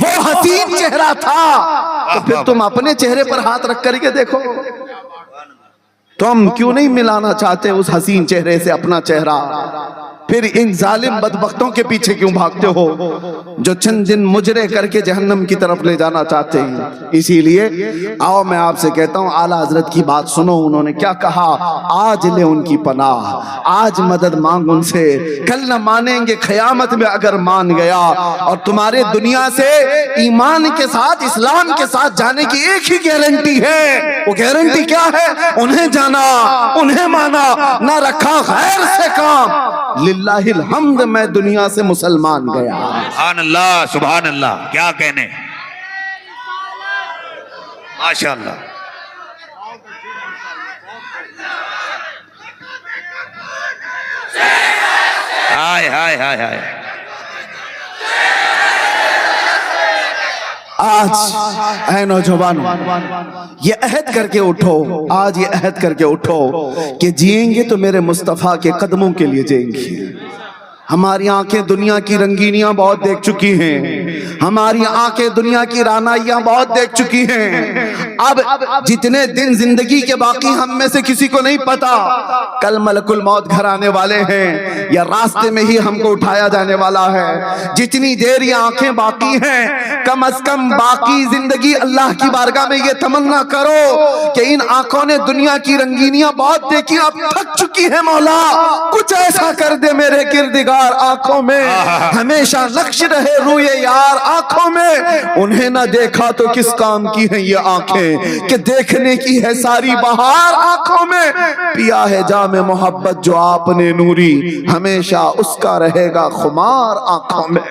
وہ حسین چہرہ تھا، تو پھر تم اپنے چہرے پر ہاتھ رکھ کر کے دیکھو، تم کیوں نہیں ملانا چاہتے اس حسین چہرے سے اپنا چہرہ؟ پھر ان ظالم بدبختوں کے پیچھے کیوں بھاگتے ہو جو چند دن مجرے کر کے جہنم کی طرف لے جانا چاہتے ہیں؟ اسی لیے آؤ میں آپ سے کہتا ہوں، اعلیٰ حضرت کی بات سنو، انہوں نے کیا کہا؟ آج لے ان کی پناہ، آج مدد مانگ ان سے، کل نہ مانیں گے قیامت میں اگر مان گیا۔ اور تمہارے دنیا سے ایمان کے ساتھ، اسلام کے ساتھ جانے کی ایک ہی گارنٹی ہے، وہ گارنٹی کیا ہے؟ انہیں جانا، انہیں مانا، نہ رکھا غیر سے کام۔ للہ الحمد، میں دنیا سے مسلمان گیا۔ سبحان اللہ، سبحان اللہ، کیا کہنے، ماشاءاللہ۔ ہائے ہائے ہائے ہائے۔ آج اے نوجوانوں، یہ عہد کر کے اٹھو، آج یہ عہد کر کے اٹھو کہ جئیں گے تو میرے مصطفیٰ کے قدموں کے لیے جئیں گے۔ ہماری آنکھیں دنیا کی رنگینیاں بہت دیکھ چکی ہیں، ہماری آنکھیں دنیا کی رانائیاں بہت دیکھ چکی ہیں۔ اب جتنے دن زندگی کے باقی ہم میں سے کسی کو نہیں پتا کل ملک الموت گھر آنے والے ہیں یا راستے میں ہی ہم کو اٹھایا جانے والا ہے۔ جتنی دیر یہ آنکھیں باقی ہیں، کم از کم باقی زندگی اللہ کی بارگاہ میں یہ تمنا کرو کہ ان آنکھوں نے دنیا کی رنگینیاں بہت دیکھی، اب تھک چکی ہے، مولا کچھ ایسا کر دے میرے کردگار آنکھوں میں، ہمیشہ نقش رہے روئے یار آنکھوں میں۔ انہیں نہ دیکھا تو کس کام کی ہیں یہ آنکھیں کہ دیکھنے کی ہے ساری بہار آنکھوں میں۔ پیا ہے جام محبت جو آپ نے نوری، ہمیشہ اس کا رہے گا خمار آنکھوں میں۔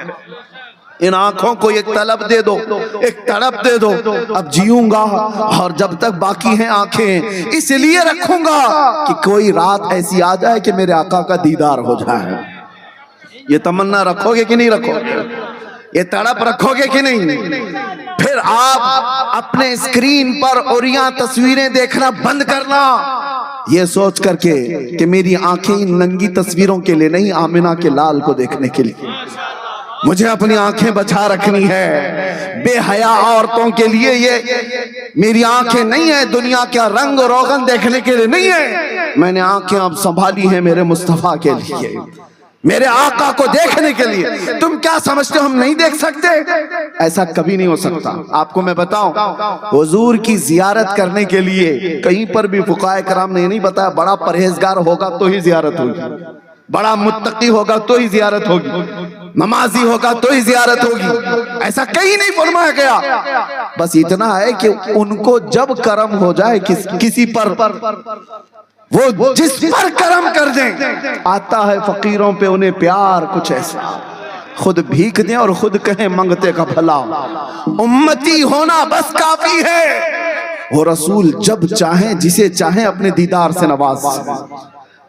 ان آنکھوں کو ایک طلب دے دو، ایک تڑپ دے دو، اب جیوں گا اور جب تک باقی ہیں آنکھیں اس لیے رکھوں گا کہ کوئی رات ایسی آ جائے کہ میرے آقا کا دیدار ہو جائے۔ یہ تمنا رکھو گے کہ نہیں رکھو گے؟ یہ تڑپ رکھو گے کہ نہیں؟ پھر آپ اپنے اسکرین پر اوریاں تصویریں دیکھنا بند کرنا، یہ سوچ کر کے کہ میری آنکھیں ان ننگی تصویروں کے لیے نہیں، آمنہ کے لال کو دیکھنے کے لیے مجھے اپنی آنکھیں بچا رکھنی ہے۔ بے حیا عورتوں کے لیے یہ میری آنکھیں نہیں ہیں، دنیا کا رنگ روغن دیکھنے کے لیے نہیں ہے، میں نے آنکھیں اب سنبھالی ہیں میرے مصطفیٰ کے لیے، میرے آقا کو دیکھنے کے لیے۔ تم کیا سمجھتے ہو ہم نہیں دیکھ سکتے؟ ایسا کبھی نہیں ہو سکتا۔ آپ کو میں بتاؤں، حضور کی زیارت کرنے کے لیے کہیں پر بھی فقہائے کرام نے یہ نہیں بتایا بڑا پرہیزگار ہوگا تو ہی زیارت ہوگی، بڑا متقی ہوگا تو ہی زیارت ہوگی۔ نمازی ہوگا تو ہی زیارت ہوگی، ایسا کہیں نہیں فرمایا گیا۔ بس اتنا ہے کہ ان کو جب کرم ہو جائے کسی پر، وہ جس پر کرم کر دیں، آتا ہے فقیروں پہ انہیں پیار کچھ ایسا، خود بھیک دیں اور خود کہیں منگتے کا بھلا، امتی ہونا بس کافی ہے۔ وہ رسول جب چاہیں جسے چاہیں اپنے دیدار سے نواز،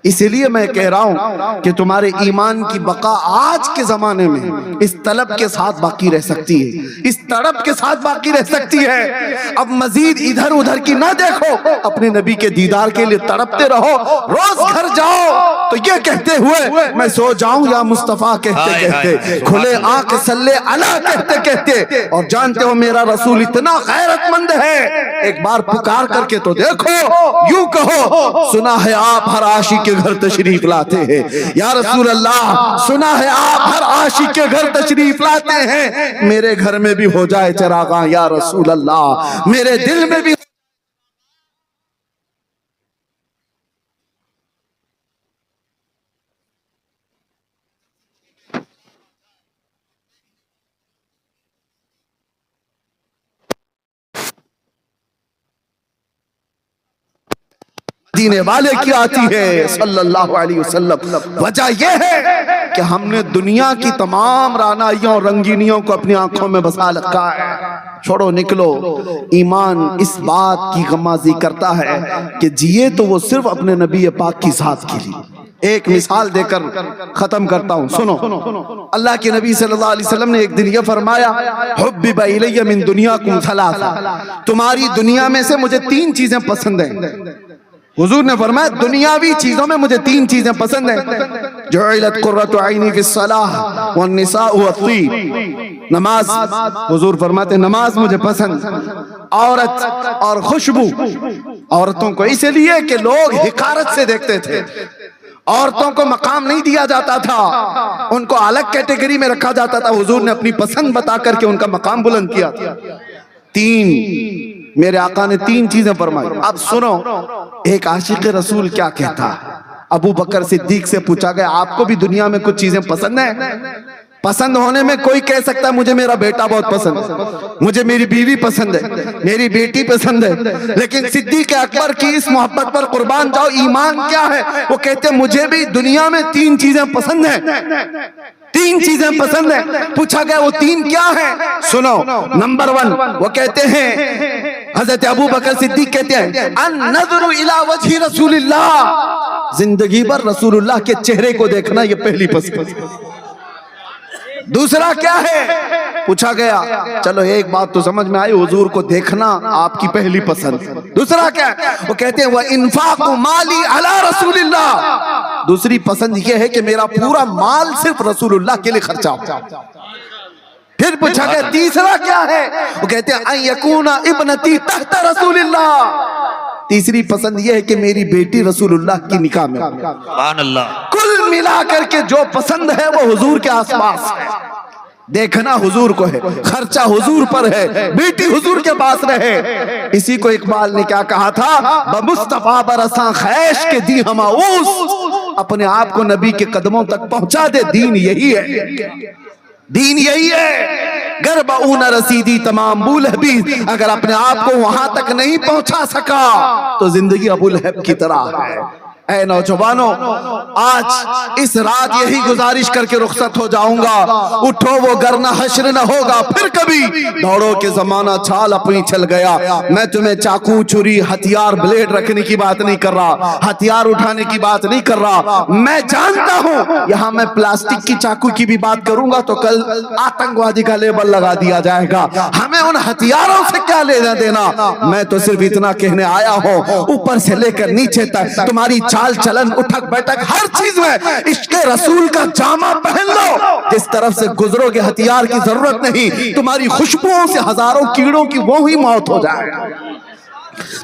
اسی لیے میں کہہ رہا ہوں کہ تمہارے ایمان کی بقا آج کے زمانے میں اس طلب کے ساتھ باقی رہ سکتی ہے، اس تڑپ کے ساتھ باقی رہ سکتی ہے۔ اب مزید ادھر ادھر کی نہ دیکھو، اپنے نبی کے دیدار کے لیے تڑپتے رہو، روز گھر جاؤ تو یہ کہتے ہوئے میں سو جاؤں یا مصطفیٰ کہتے کہتے، کھلے آنکھ صلی علی کہتے کہتے، اور جانتے ہو میرا رسول اتنا غیرت مند ہے، ایک بار پکار کر کے تو دیکھو، یوں کہو سنا ہے آپ ہر عاشق کے گھر تشریف لاتے ہیں، یا رسول اللہ سنا ہے آپ ہر عاشق کے گھر تشریف لاتے ہیں، میرے گھر میں بھی ہو جائے چراغاں یا رسول اللہ، میرے دل میں بھی دینے والے کی آتی ہے صلی اللہ علیہ وسلم۔ وجہ یہ ہے کہ ہم نے دنیا کی تمام رعنائیوں اور رنگینیوں کو اپنی آنکھوں میں بسا رکھا ہے۔ چھوڑو نکلو، ایمان اس بات کی غمازی کرتا ہے کہ جیے تو وہ صرف اپنے نبی پاک کی ذات کے لیے۔ ایک مثال دے کر ختم کرتا ہوں، سنو۔ اللہ کے نبی صلی اللہ علیہ وسلم نے ایک دن یہ فرمایا، حبب الی من دنیاکم ثلاثہ، تمہاری دنیا میں سے مجھے 3 چیزیں پسند ہیں۔ حضور نے فرمایا دنیاوی چیزوں میں مجھے 3 چیزیں پسند ہیں، جعلت قرۃ عینی فی الصلاۃ والنساء والطیب، نماز، حضور فرماتے نماز مجھے پسند، عورت اور خوشبو، عورتوں کو اس لیے کہ لوگ حقارت سے دیکھتے تھے، عورتوں کو مقام نہیں دیا جاتا تھا، ان کو الگ کیٹیگری میں رکھا جاتا تھا، حضور نے اپنی پسند بتا کر کے ان کا مقام بلند کیا تھا۔ 3 میرے آقا نے 3 چیزیں فرمائی۔ اب سنو ایک عاشق رسول کیا کہتا ہے۔ ابو بکر صدیق سے پوچھا گیا آپ کو بھی دنیا میں کچھ چیزیں پسند ہیں؟ پسند ہونے میں کوئی کہہ سکتا ہے مجھے میرا بیٹا بہت پسند ہے، مجھے میری بیوی پسند ہے، میری بیٹی پسند ہے، لیکن صدیق اکبر کی اس محبت پر قربان جاؤ ایمان کیا ہے؟ وہ کہتے مجھے بھی دنیا میں 3 چیزیں پسند ہیں، 3 چیزیں پسند ہیں۔ پوچھا گیا وہ 3 کیا ہیں؟ سنو، نمبر 1 وہ کہتے ہیں، حضرت ابو بکر صدیق کہتے ہیں النظر الی وجہ رسول اللہ، زندگی بھر رسول اللہ کے چہرے کو دیکھنا یہ پہلی پسند۔ دوسرا کیا ہے؟ پوچھا گیا چلو ایک بات تو سمجھ میں آئی، حضور کو دیکھنا آپ کی پہلی پسند۔ دوسرا کیا ہے؟ وہ کہتے ہیں وَإِنفَاقُ مَالِي عَلَى رَسُولِ اللَّهِ، دوسری پسند یہ ہے کہ میرا پورا مال صرف رسول اللہ کے لیے خرچہ ہو۔ پھر پوچھا گیا تیسرا کیا ہے؟ وہ کہتے ہیں ان یکون ابنتی تحت رسول اللہ، تیسری پسند یہ ہے کہ میری بیٹی رسول اللہ کی نکاح میں۔ سبحان اللہ۔ کل ملا کر کے جو پسند ہے وہ حضور کے آس پاس ہے، دیکھنا حضور کو ہے، خرچہ حضور پر ہے، بیٹی حضور کے پاس رہے۔ اسی کو اقبال نے کیا کہا تھا، بمصطفیٰ برساں خیش کے دی ہماؤس، اپنے آپ کو نبی کے قدموں تک پہنچا دے، دین یہی ہے، دین یہی ہے۔ گرب اون رسیدی تمام ابو لہب، اگر اپنے آپ کو وہاں تک نہیں پہنچا سکا تو زندگی ابو لہب کی طرح ہے۔ اے نوجوانوں، آج اس رات یہی گزارش کر کے رخصت ہو جاؤں گا، اٹھو وہ گرنا حشر نہ ہوگا پھر کبھی، دوڑو کہ زمانہ چھال اپنی چل گیا۔ میں تمہیں چاقو چھری ہتھیار بلیڈ رکھنے کی بات نہیں کر رہا، ہتھیار اٹھانے کی بات نہیں کر رہا، میں جانتا ہوں یہاں میں پلاسٹک کی چاقو کی بھی بات کروں گا تو کل آتنکوادی کا لیبل لگا دیا جائے گا، ہمیں ان ہتھیاروں سے کیا لینا دینا۔ میں تو صرف اتنا کہنے آیا ہوں، اوپر سے لے کر نیچے تک تمہاری چال چلن اٹھک بیٹھک ہر چیز میں عشق رسول کا جامع پہن لو، جس طرف سے گزرو گے ہتھیار کی ضرورت نہیں، تمہاری خوشبوؤں سے ہزاروں کیڑوں کی وہی موت ہو جائے گا۔